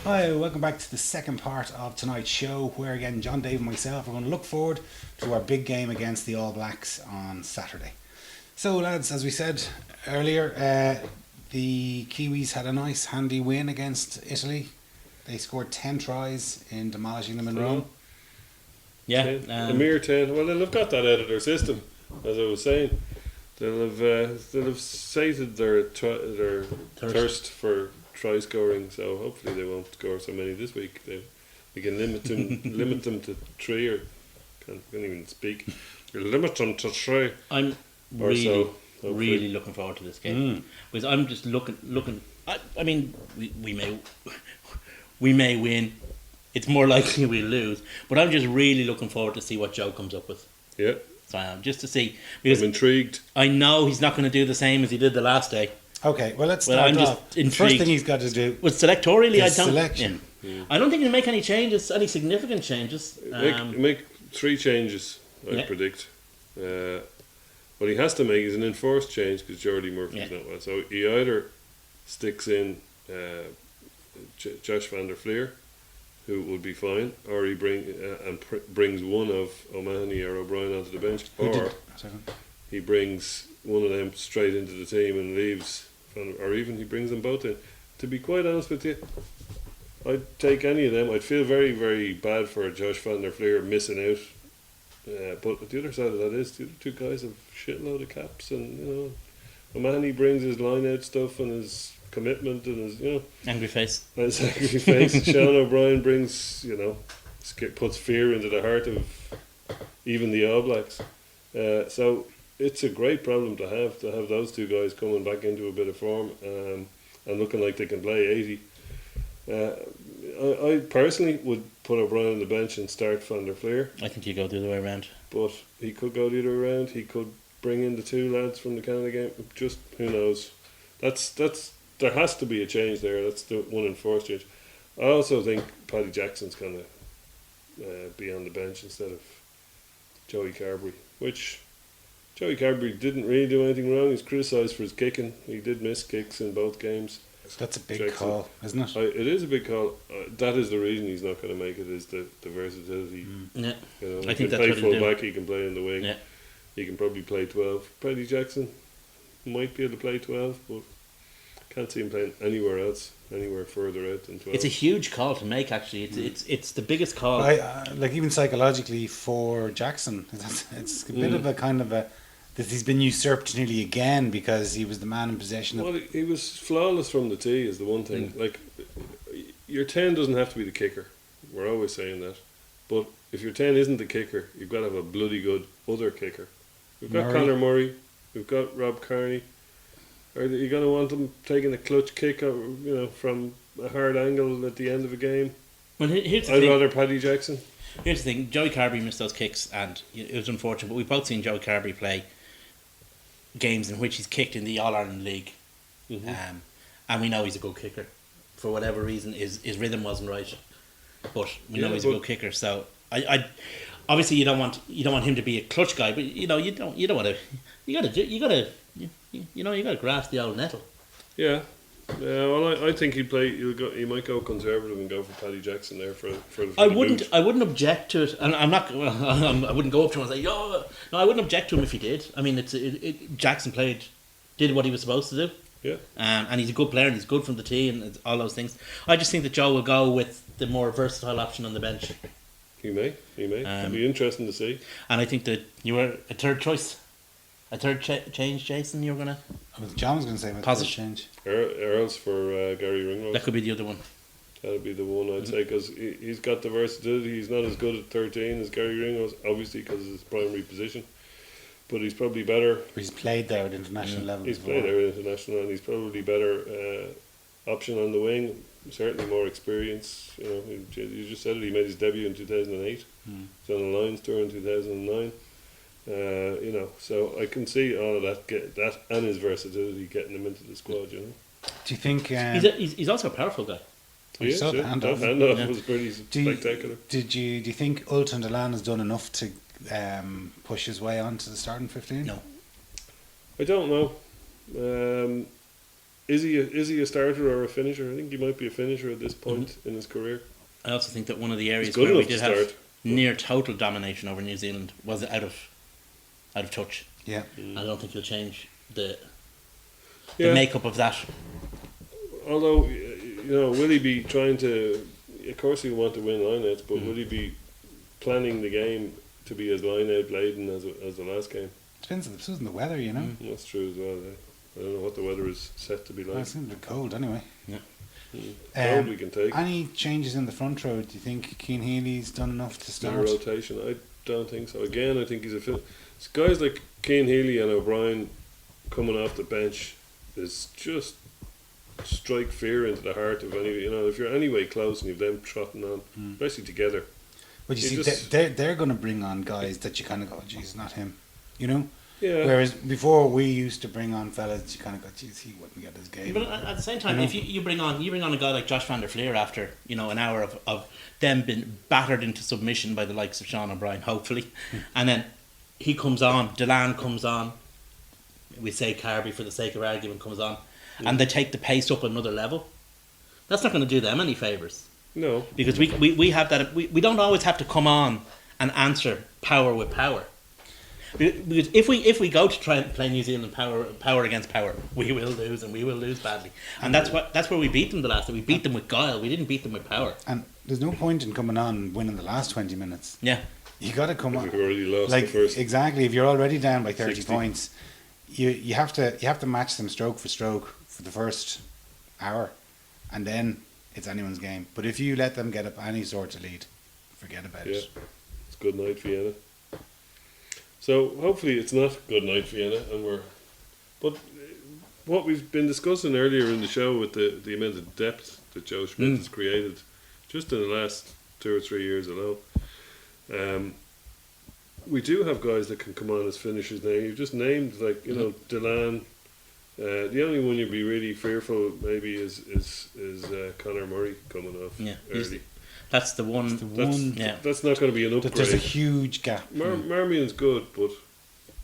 Hi, welcome back to the second part of tonight's show, where again John, Dave and myself are going to look forward to our big game against the All Blacks on Saturday. So lads, as we said earlier, the Kiwis had a nice handy win against Italy. They scored 10 tries in demolishing them in Rome. Yeah, a mere 10. Well, they'll have got that out of their system, as I was saying. They'll have sated their thirst for try scoring. So hopefully they won't score so many this week. They can limit them to 3 or can't even speak. Limit them to 3. I'm really looking forward to this game because I'm just looking. I mean, we may win. It's more likely we'll lose, but I'm just really looking forward to see what Joe comes up with. Yeah. So I am, just to see, because I'm intrigued. I know he's not going to do the same as he did the last day. Okay, well let's start off. The first thing he's got to do with selectorially, is selection. I don't think he'll make any changes, any significant changes. Make 3 changes, I predict. What he has to make is an enforced change because Jordy Murphy's not well. So he either sticks in Josh van der Fleer, who would be fine, or he brings one of O'Mahony or O'Brien onto the bench, or he brings one of them straight into the team and leaves, or even he brings them both in. To be quite honest with you, I'd take any of them. I'd feel very, very bad for Josh van der Fleer missing out. But the other side of that is the other 2 guys have shitload of caps, and O'Mahony brings his line out stuff and his commitment and his angry face. His angry face. Sean O'Brien brings puts fear into the heart of even the All Blacks. So it's a great problem to have those 2 guys coming back into a bit of form and looking like they can play 80. I personally would put O'Brien on the bench and start Van der Fleer. I think you go the other way around. But he could go the other way around. He could bring in the 2 lads from the Canada game. Just who knows? That's there has to be a change there. That's the one enforced change. I also think Paddy Jackson's going to be on the bench instead of Joey Carbery, which Joey Carbery didn't really do anything wrong. He's criticised for his kicking. He did miss kicks in both games. That's a big call, isn't it? It is a big call. That is the reason he's not going to make it, is the versatility. Yeah. I think that's what he'll do. He can play full back, he can play in the wing. Yeah. He can probably play 12. Paddy Jackson might be able to play 12, but can't see him playing anywhere else, anywhere further out than 12. It's a huge call to make, actually. It's the biggest call. Like even psychologically for Jackson, it's a bit of a kind of a that he's been usurped nearly again because he was the man in possession. Well, he was flawless from the tee is the one thing. Like, your 10 doesn't have to be the kicker. We're always saying that. But if your 10 isn't the kicker, you've got to have a bloody good other kicker. We've got Conor Murray. We've got Rob Kearney. Are you going to want them taking a clutch kick, from a hard angle at the end of a game? Well, here's the I'd thing. rather Paddy Jackson. Here's the thing. Joey Carbery missed those kicks, and it was unfortunate. But we've both seen Joey Carbery play games in which he's kicked in the All-Ireland League. And we know he's a good kicker. For whatever reason, his rhythm wasn't right. But we know he's a good kicker. So I obviously you don't want him to be a clutch guy, but you don't want to. You gotta grasp the old nettle. Yeah. Well, I think he might go conservative and go for Paddy Jackson there for the I wouldn't object to it, and I'm not. I wouldn't go up to him and say, "Yo." No, I wouldn't object to him if he did. I mean, Jackson did what he was supposed to do. Yeah. And he's a good player, and he's good from the tee, and all those things. I just think that Joe will go with the more versatile option on the bench. He may. It'll be interesting to see. And I think that you were a third choice. A third change, Jason, you were going to... John was going to say about third change. Earls for Gary Ringrose. That could be the other one. That would be the one, I'd say, because he's got the versatility. He's not as good at 13 as Gary Ringrose, obviously, because of his primary position. But he's probably better... He's played there at international level. He's played there at international, and he's probably better option on the wing. Certainly more experience. You just said it, he made his debut in 2008. He's on the Lions tour in 2009. So I can see all of that and his versatility getting him into the squad. Do you think he's also a powerful guy? He is, the handoff was pretty spectacular. Do you think Ultan Dillane has done enough to push his way onto the starting 15? No, I don't know. is he a starter or a finisher? I think he might be a finisher at this point in his career. I also think that one of the areas good where we enough to did have start. near total domination over New Zealand was out of touch. Yeah. I don't think he'll change the Yeah. makeup of that. Although, will he be trying to? Of course, he'll want to win lineouts, but will he be planning the game to be as lineout laden as the last game? Depends on the weather, you know. That's true as well. I don't know what the weather is set to be Well, like. it's going to be cold anyway. Cold we can take. Any changes in the front row? Do you think Keane Healy's done enough to No start? rotation. I don't think so. Again, I think he's a fit. It's guys like Keane Healy and O'Brien coming off the bench is just strike fear into the heart of any. If you're anyway close and you've them trotting on, especially together. But you You see, just- they're going to bring on guys that you kind of go, geez, not him. You know? Yeah. Whereas before we used to bring on fellas that you kind of go, geez, he wouldn't get his game. But at the same time, You know? if you bring on a guy like Josh van der Fleer after an hour of them being battered into submission by the likes of Sean O'Brien, hopefully, and then he comes on, Delan comes on, we say Carby for the sake of argument comes on, and they take the pace up another level. That's not going to do them any favours. No. Because we have that. We don't always have to come on and answer power with power. Because if we go to try and play New Zealand power against power, we will lose and we will lose badly. And that's where we beat them the last time. We beat them with guile. We didn't beat them with power. And there's no point in coming on and winning the last 20 minutes. Yeah. You got to come on. We've already lost Like the first. exactly, if you're already down by 30 60. points, you have to match them stroke for stroke for the first hour, and then it's anyone's game. But if you let them get up any sort of lead, forget about Yeah. it. It's good night, Vienna. So hopefully it's not good night, Vienna, but what we've been discussing earlier in the show with the amount of depth that Joe Schmidt has created just in the last 2 or 3 years alone. We do have guys that can come on as finishers now. You've just named Delan. The only one you'd be really fearful maybe is Conor Murray coming off early. That's the one. That's not going to be an upgrade. There's a huge gap. Marmion's good, but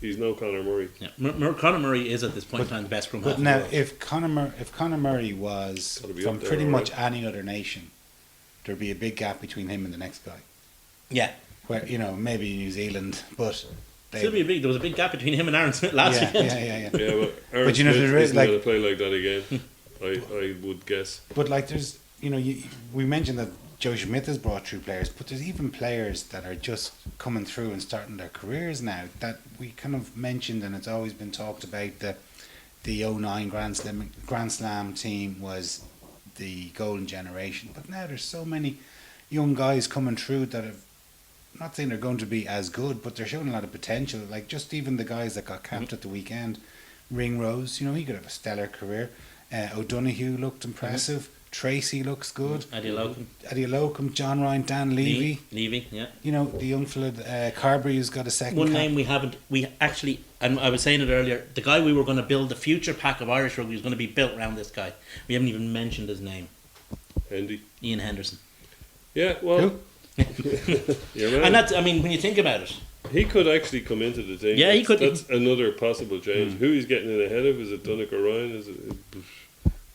he's no Conor Murray. Yeah. Conor Murray is at this point in time the best scrum half. But in the now, world. if Conor Murray was Gotta be from up there, pretty much alright. any other nation, there'd be a big gap between him and the next guy. Yeah. Where maybe New Zealand, but There was a big gap between him and Aaron Smith last yeah, weekend. yeah. Yeah, but Aaron But you know, Smith there is, isn't like- going to play like that again. I would guess. But like, there's we mentioned that Joe Schmidt has brought through players, but there's even players that are just coming through and starting their careers now that we kind of mentioned, and it's always been talked about. The 09 Grand Slam team was the golden generation, but now there's so many young guys coming through that have. Not saying they're going to be as good, but they're showing a lot of potential. Like just even the guys that got capped at the weekend, Ringrose, he could have a stellar career. O'Donoghue looked impressive. Tracy looks good. Eddie Locum. Eddie Locum, John Ryan, Dan Levy. Levy, yeah. The young fella, Carberry, who's got a second One cap. name we actually, and I was saying it earlier, the guy we were going to build the future pack of Irish rugby was going to be built around this guy. We haven't even mentioned his name. Hendy. Ian Henderson. Yeah, well, Who? you're right. And that's, when you think about it, He could actually come into the team. Yeah, he could. That's another possible change. Who he's getting in ahead of? Is it Dunnach or Ryan?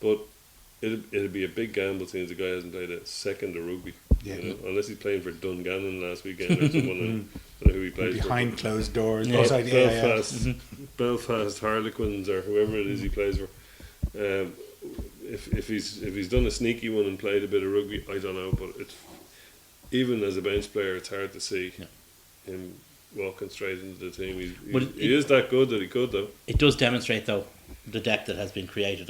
But it'd be a big gamble since the guy hasn't played a second of rugby. Yeah. Unless he's playing for Dungannon last weekend or someone. I don't know who he plays Behind for. closed doors. Yeah. outside the AIF. Belfast Harlequins or whoever it is he plays for. If he's done a sneaky one and played a bit of rugby, I don't know. But even as a bench player, it's hard to see him walking straight into the team. He is that good that he could though. it does demonstrate though the depth that has been created.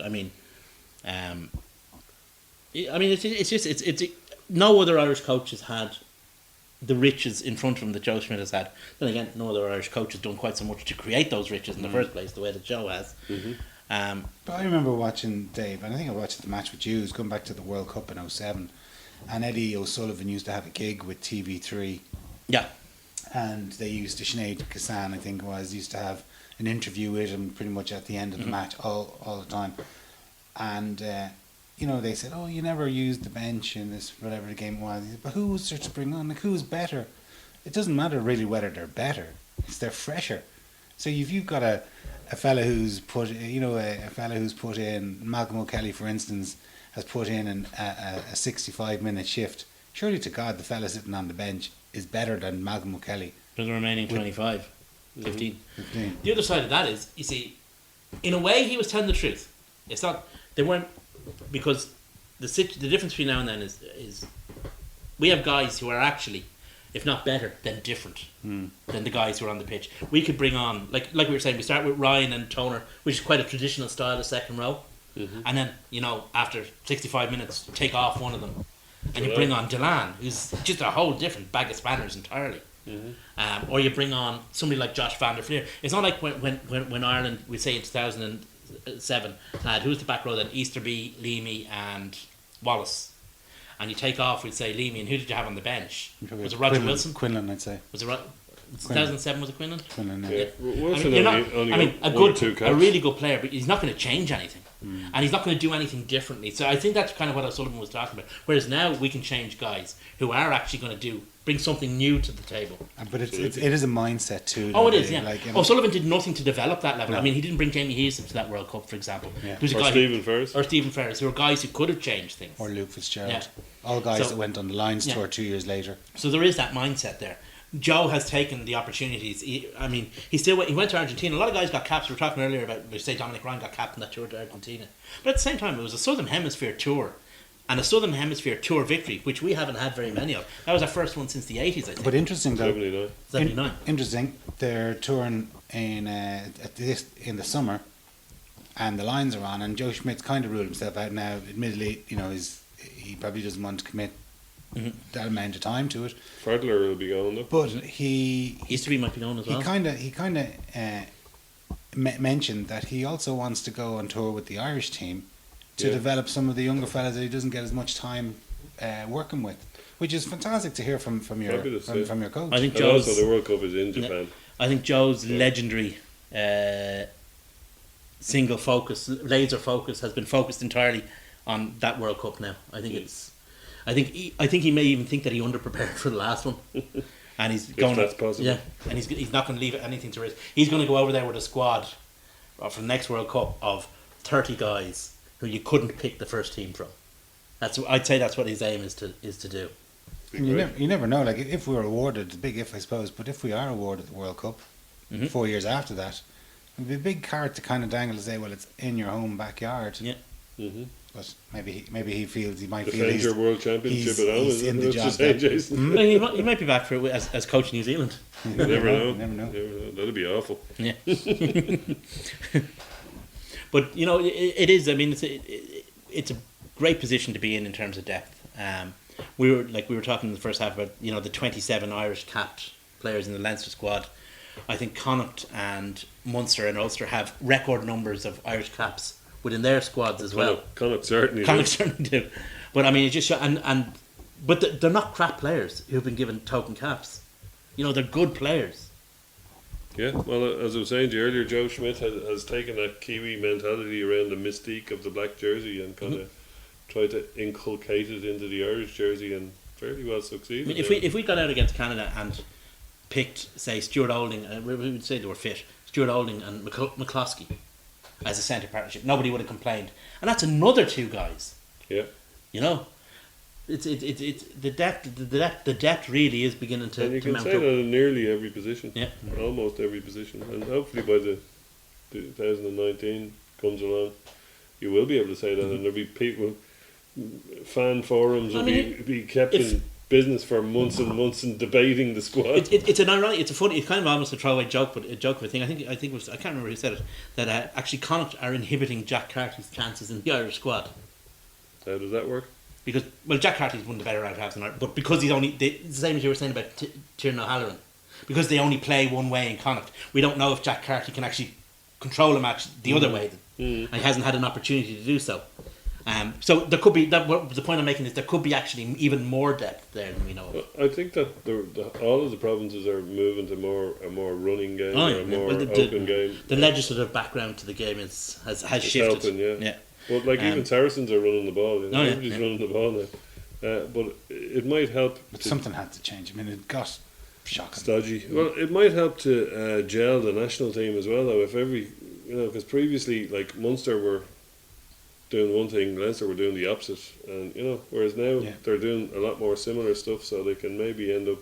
It's no other Irish coach has had the riches in front of him that Joe Schmidt has had. Then again, no other Irish coach has done quite so much to create those riches in the first place, the way that Joe has. But I remember watching Dave, and I think I watched the match with you, going back to the World Cup in 07, and Eddie O'Sullivan used to have a gig with TV3, Yeah, and they used to, Sinead Kassan, I think it was, used to have an interview with him pretty much at the end of the match all the time. And, they said, oh, you never used the bench in this, whatever the game was. He said, but who was there to bring on? Like, who's better? It doesn't matter really whether they're better. It's they're fresher. So if you've got a fella who's put, a fella who's put in, Malcolm O'Kelly, for instance, has put in a 65-minute shift. Surely to God, the fella sitting on the bench is better than Malcolm O'Kelly. For the remaining 25, 15. 15. The other side of that is, you see, in a way, he was telling the truth. It's not, they weren't, because the difference between now and then is we have guys who are actually, if not better, then different than the guys who are on the pitch. We could bring on, like we were saying, we start with Ryan and Toner, which is quite a traditional style of second row. And then, after 65 minutes, take off one of them. And you bring on Delan, who's just a whole different bag of spanners entirely. Or you bring on somebody like Josh van der Fleer. It's not like when Ireland, we say in 2007, had, who was the back row then? Easterby, Leamy and Wallace. And you take off, we'd say Leamy, and who did you have on the bench? Was it Roger Wilson? Quinlan, I'd say. Was it 2007, was it Quinlan? Quinlan, Yeah. Wilson a really good player, but he's not going to change anything. And he's not going to do anything differently. So I think that's kind of what O'Sullivan was talking about. Whereas now we can change guys who are actually going to bring something new to the table. But it is a mindset too. Oh, it is, yeah. Like, O'Sullivan did nothing to develop that level. No. I mean, he didn't bring Jamie Hughes to that World Cup, for example. Yeah. Who's a Or guy Stephen Ferris. Or Stephen Ferris, who were guys who could have changed things. Or Luke Fitzgerald. Yeah. All guys So- that went on the Lions Yeah. tour 2 years later. So there is that mindset there. Joe has taken the opportunities. He went to Argentina. A lot of guys got caps. We were talking earlier about, say, Dominic Ryan got capped in that tour to Argentina. But at the same time, it was a Southern Hemisphere tour. And a Southern Hemisphere tour victory, which we haven't had very many of. That was our first one since the 80s, I think. But interesting though. 79. 79. Interesting. They're touring in the summer, and the Lions are on, and Joe Schmidt's kind of ruled himself out now. Admittedly, he probably doesn't want to commit that amount of time to it. Ferdler will be gone though. But he Easterby might be known as well. he kind of mentioned that he also wants to go on tour with the Irish team to Yeah. develop some of the younger fellas that he doesn't get as much time working with, which is fantastic to hear from your Fabulous, yeah. from your coach. I think And also Joe's, the World Cup is in Japan. I think Joe's Yeah. legendary single focus, laser focus, has been focused entirely on that World Cup now. I think I think he may even think that he underprepared for the last one, and he's going. that's possible. Yeah, and he's not going to leave anything to risk. He's going to go over there with a squad for the next World Cup of 30 guys who you couldn't pick the first team from. I'd say that's what his aim is to do. And you never know. Like if we were awarded, it's a big if I suppose, but if we are awarded the World Cup 4 years after that, it'd be a big carrot to kind of dangle to say, well, it's in your home backyard. Yeah. Mm-hmm. But maybe he feels he might feel Defend he's your world championship at home. he's in the That's job. the same, Then. Jason. Well, he might be back for it as coach of New Zealand. You never know. Never know. That'd be awful. Yeah. But it is. I mean, it's a great position to be in terms of depth. We were talking in the first half about the 27 Irish capped players in the Leinster squad. I think Connacht and Munster and Ulster have record numbers of Irish caps within their squads as well. Connacht certainly. Connacht certainly do. But I mean, it just but they're not crap players who've been given token caps. They're good players. Yeah, well, as I was saying to you earlier, Joe Schmidt has taken that Kiwi mentality around the mystique of the black jersey and kind of tried to inculcate it into the Irish jersey and fairly well I succeeded. mean, if we got out against Canada and picked, say, Stuart Olding, we would say they were fit, Stuart Olding and McCloskey as a centre partnership, nobody would have complained. And that's another two guys. Yeah. It's the depth really is beginning And you to can mount say up. that in nearly every position. Yeah. Almost every position. And hopefully by the 2019 comes along, you will be able to say that, and there'll be people, fan forums will be kept in business for months and months and debating the squad. It's an ironic. It's kind of almost a throwaway joke, but a joke of a thing. I think it was, I can't remember who said it, that actually Connacht are inhibiting Jack Carty's chances in the Irish squad. How does that work? Because, Jack Carty's one of the better right halves in Ireland, but because it's the same as you were saying about Tiernan O'Halloran, because they only play one way in Connacht, we don't know if Jack Carty can actually control a match the other way, and he hasn't had an opportunity to do so. So there could be the point I'm making is there could be actually even more depth there than we know of. I think that all of the provinces are moving to a more running game, or a more open game. The legislative background to the game has It's shifted. helping, yeah. Yeah. Well, even Saracens are running the ball. Everybody's yeah. running the ball now. But it might help. But something had to change. I mean, it got shocking. Stodgy. Well, it might help to gel the national team as well, though. If because previously, like, Munster were doing one thing, Leinster were doing the opposite, and whereas now they're doing a lot more similar stuff, so they can maybe end up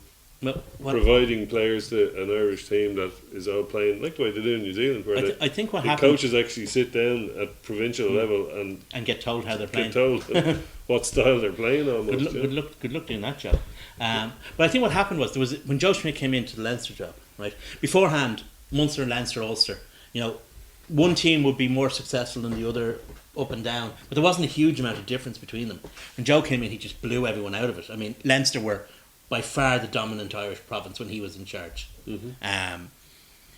providing players to an Irish team that is all playing like the way they do in New Zealand, where I think what the happened, coaches actually sit down at provincial level and get told how they're playing. get told what style they're playing almost. Good luck doing that job. But I think what happened was when Joe Schmidt came into the Leinster job, right? Beforehand, Munster, Leinster, Ulster, one team would be more successful than the other, up and down, but there wasn't a huge amount of difference between them. When Joe came in, he just blew everyone out of it. I mean, Leinster were by far the dominant Irish province when he was in charge. Mm-hmm.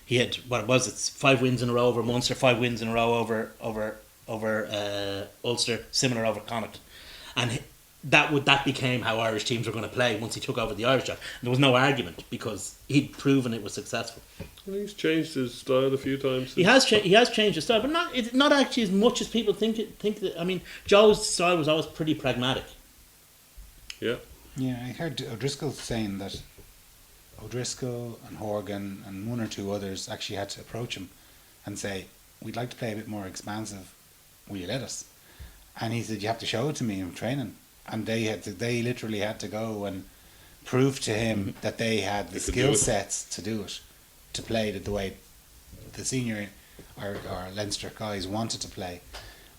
He had it's 5 wins in a row over Munster, 5 wins in a row over Ulster, similar over Connacht, and that became how Irish teams were going to play once he took over the Irish job. And there was no argument because he'd proven it was successful. Well, he's changed his style a few times. He has changed his style, but not actually as much as people think that. I mean, Joe's style was always pretty pragmatic. Yeah. Yeah, I heard O'Driscoll saying that O'Driscoll and Horgan and one or two others actually had to approach him and say, "We'd like to play a bit more expansive. Will you let us?" And he said, "You have to show it to me in training." And they literally had to go and prove to him that they had the skill sets to do it, to play the way the senior or Leinster guys wanted to play,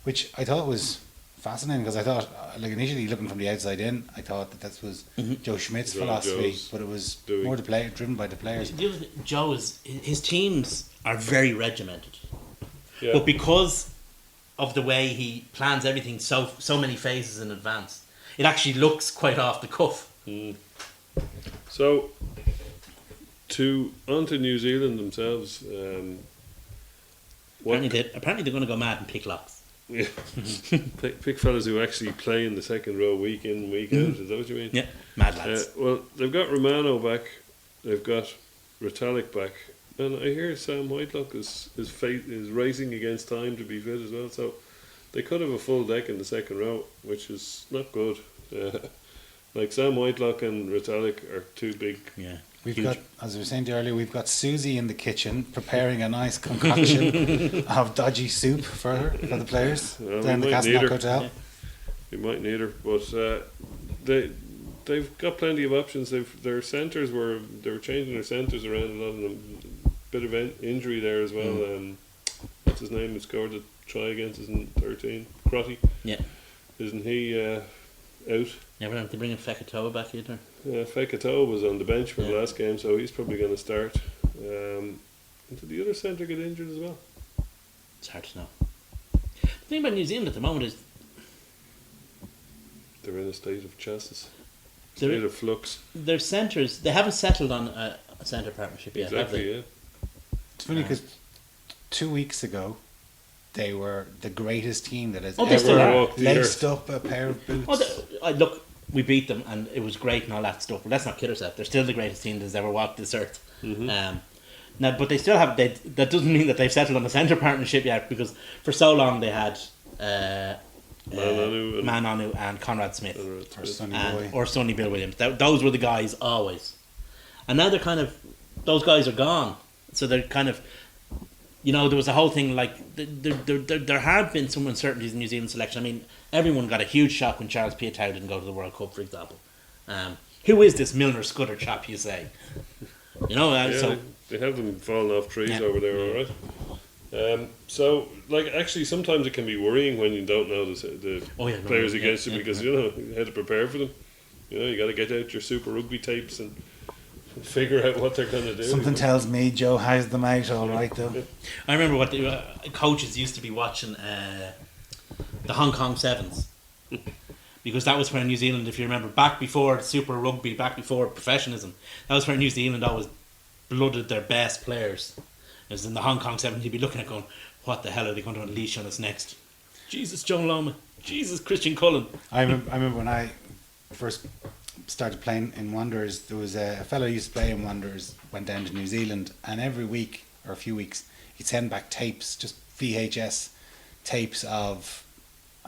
which I thought was fascinating, because I thought, like, initially looking from the outside in, I thought that was Joe Schmidt's philosophy, but it was more driven by the players. The other thing, Joe his teams are very regimented, but because of the way he plans everything so many phases in advance, it actually looks quite off the cuff. So, onto New Zealand themselves. Apparently they're going to go mad and pick locks. Yeah. Pick fellas who actually play in the second row week in, week out. Is that what you mean? Yeah, mad lads. Well, they've got Romano back. They've got Retallick back. And I hear Sam Whitelock is racing against time to be fit as well. So they could have a full deck in the second row, which is not good. Like, Sam Whitelock and Retallick are too big. Yeah. We've got, as we were saying earlier, we've got Susie in the kitchen preparing a nice concoction of dodgy soup for the players down the Castleknock Hotel. Yeah. We might need her, but they've got plenty of options. Their centres were changing their centres around a lot, of them. Bit of injury there as well. What's his name? Who scored the try against us in 13? Crotty. Yeah. Isn't he out? Never have to bring in Fekatoa back either. Fekatoa was on the bench for the last game, so he's probably going to start. Did the other centre get injured as well? It's hard to know. The thing about New Zealand at the moment is they're in a state of chassis, state of flux. Their centres, they haven't settled on a centre partnership yet, have they? Yeah. It's funny because 2 weeks ago they were the greatest team that has they still ever are. walked the laced earth. up a pair of boots. Look, we beat them and it was great and all that stuff, but let's not kid ourselves. They're still the greatest team that's ever walked this earth. Now, but they still have. That doesn't mean that they've settled on a centre partnership yet, because for so long they had Manonu and Conrad Smith or Sonny Bill Williams. Those were the guys always, and now they're kind of, those guys are gone. So they're kind of, there was a whole thing like there have been some uncertainties in New Zealand selection. I mean, everyone got a huge shock when Charles Piutau didn't go to the World Cup, for example. Who is this Milner Scudder chap, you say? So they have them falling off trees over there, all right. So, like, actually, sometimes it can be worrying when you don't know the players against you, because you had to prepare for them. You got to get out your Super Rugby tapes and figure out what they're going to do. Something tells me Joe has them out all right, though. I remember what the coaches used to be watching the Hong Kong Sevens, because that was where New Zealand, if you remember, back before Super Rugby, back before professionalism, that was where New Zealand always blooded their best players. It was in the Hong Kong Sevens. You'd be looking at going, what the hell are they going to unleash on us next? Jesus, Joe Loma. Jesus, Christian Cullen. I remember when I first started playing in Wanderers, there was a fellow who used to play in Wanderers, went down to New Zealand, and every week or a few weeks he'd send back tapes, just VHS tapes of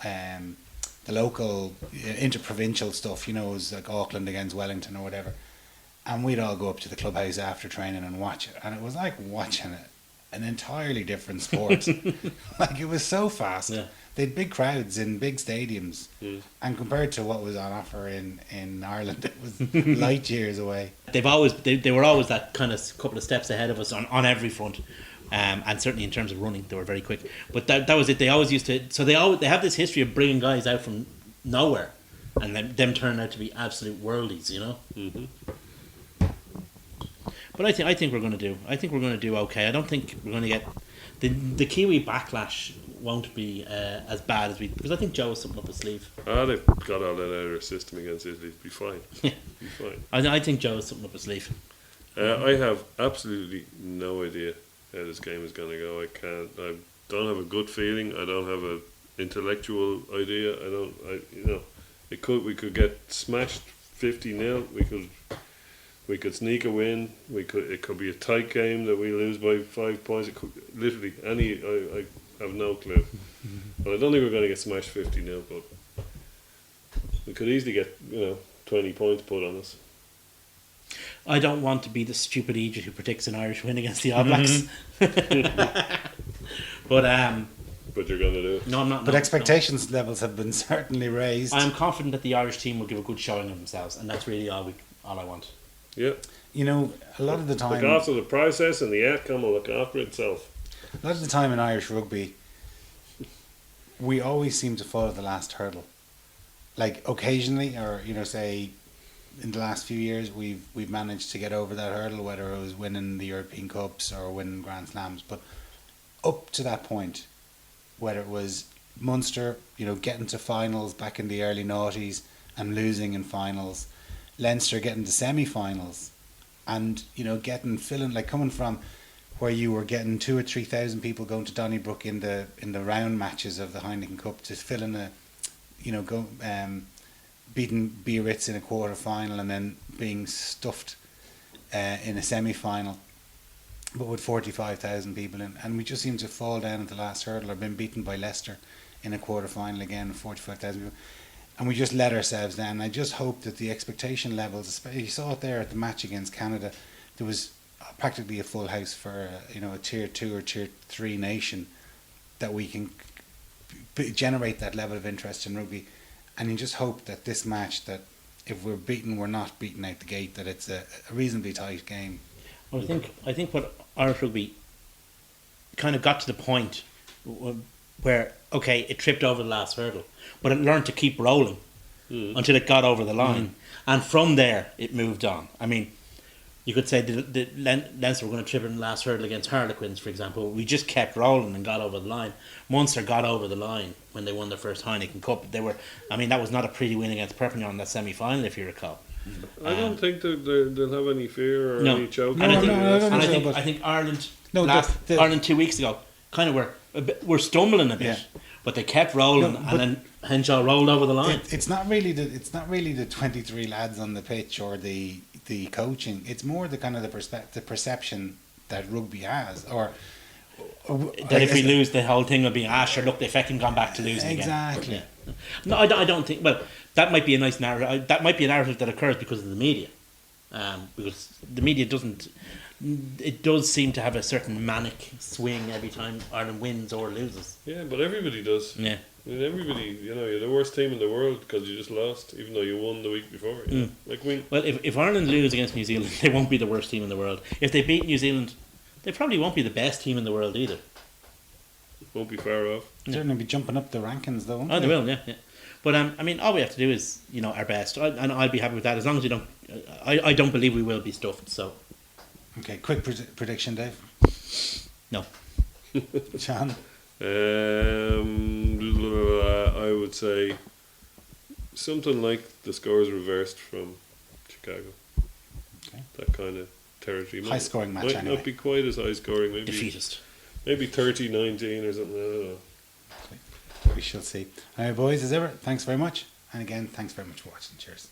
the local interprovincial stuff. It was like Auckland against Wellington or whatever, and we'd all go up to the clubhouse after training and watch it, and it was like watching an entirely different sport. Like, it was so fast. Yeah. They had big crowds in big stadiums, and compared to what was on offer in Ireland, it was light years away. They were always that kind of couple of steps ahead of us on every front, and certainly in terms of running, they were very quick. But that was it. They always used to. So they have this history of bringing guys out from nowhere, and them turning out to be absolute worldies, you know. Mm-hmm. But I think we're going to do. I think we're going to do okay. I don't think we're going to get the Kiwi backlash won't be as bad as because I think Joe has something up his sleeve. They've got all that out of their system against Italy. Be fine. Be fine. I think Joe has something up his sleeve. I have absolutely no idea how this game is going to go. I don't have a good feeling. I don't have an intellectual idea. We could get smashed 50-0. We could sneak a win. It could be a tight game that we lose by 5 points. It could literally I have no clue. But I don't think we're going to get smashed 50-0. But we could easily get 20 points put on us. I don't want to be the stupid idiot who predicts an Irish win against the All Blacks. But you're going to do it. No, I'm not. But no, expectations levels have been certainly raised. I am confident that the Irish team will give a good showing of themselves, and that's really all I want. Yeah. A lot of the time, Look after the process, and the outcome will look after itself. a lot of the time in Irish rugby, we always seem to follow the last hurdle. Like, occasionally, or say in the last few years, we've managed to get over that hurdle, whether it was winning the European Cups or winning Grand Slams. But up to that point, whether it was Munster, getting to finals back in the early noughties and losing in finals, Leinster getting to semi-finals, and coming from where you were getting 2,000 or 3,000 people going to Donnybrook in the round matches of the Heineken Cup to filling beating Biarritz in a quarter final and then being stuffed in a semi-final, but with 45,000 people in, and we just seem to fall down at the last hurdle, or been beaten by Leicester in a quarter final again with 45,000 people, and we just let ourselves down. I just hope that the expectation levels, you saw it there at the match against Canada, there was practically a full house for a tier 2 or tier 3 nation, that we can generate that level of interest in rugby. And you just hope that this match, that if we're beaten, we're not beaten out the gate, that it's a reasonably tight game. Well, I think what Irish rugby kind of got to the point where, okay, it tripped over the last hurdle, but it learned to keep rolling until it got over the line. And from there, it moved on. I mean, you could say the Leinster were going to trip in the last hurdle against Harlequins, for example. We just kept rolling and got over the line. Munster got over the line when they won their first Heineken Cup. That was not a pretty win against Perpignan in that semi-final, if you recall. I don't think they'll have any fear or any choke. I think Ireland, Ireland 2 weeks ago, kind of were stumbling a bit, but they kept rolling, and then Henshaw rolled over the line. It's not really the 23 lads on the pitch or the coaching. It's more the kind of the perception that rugby has, or that if we lose, the whole thing will be sure, look, they've fucking gone back to losing exactly. again. Yeah. No, I don't think. Well, that might be a nice narrative. That might be a narrative that occurs because of the media, because the media doesn't. It does seem to have a certain manic swing every time Ireland wins or loses. Yeah, but everybody does. Yeah. I mean, everybody, you're the worst team in the world because you just lost, even though you won the week before. Well, if Ireland lose against New Zealand, they won't be the worst team in the world. If they beat New Zealand, they probably won't be the best team in the world either. Won't be far off. Certainly be jumping up the rankings, though. They will, yeah. But I mean, all we have to do is our best, and I'll be happy with that as long as we don't. I don't believe we will be stuffed. So. Okay, quick prediction, Dave. No. Sean. I would say something like the scores reversed from Chicago. Okay. That kind of territory. High scoring match, might not be quite as high scoring. Maybe defeatist. Maybe 30-19 or something. I don't know. We shall see. All right, boys, as ever, thanks very much. And again, thanks very much for watching. Cheers.